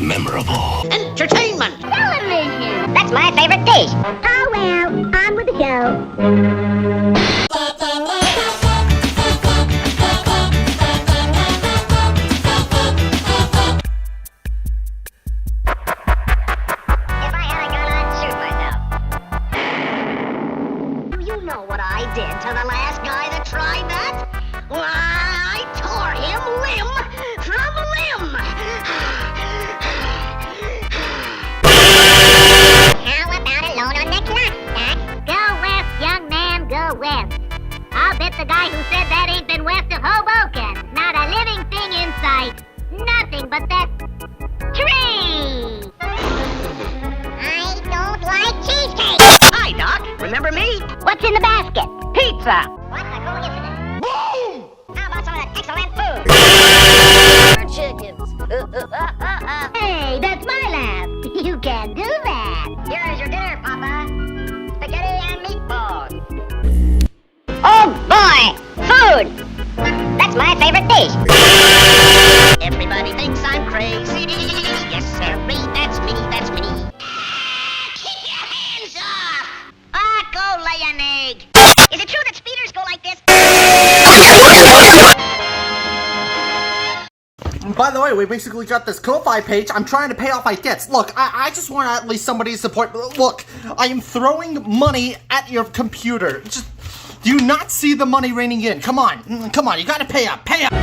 memorable. Entertainment. Television. That's my favorite dish. Oh well, on with the show. If I had a gun, I'd shoot myself. Do you know what I did to the last guy that tried that? Why, I tore him limb from limb. How about a loan on the clock, Doc? Go west, young man, go west. I'll bet the guy who said that ain't been west of Hoboken. Not a living thing in sight. Nothing but that tree. I don't like cheesecake. Hi, Doc. Remember me? What's in the basket? Pizza. What a coincidence. Boom! How about some of that excellent food? Chickens. Hey, that's my laugh. You can do that. Here's your dinner, Papa. Spaghetti and meatballs. Oh boy, food. That's my favorite dish. Everybody thinks I'm crazy. Yes, sir. That's me. That's me. Keep your hands off. Go lay an egg. Is it true that speeders go like this? By the way, we basically got this Ko-Fi page. I'm trying to pay off my debts. Look, I just want at least somebody to support. Look, I am throwing money at your computer. Just, do you not see the money raining in? Come on, you gotta pay up, pay up.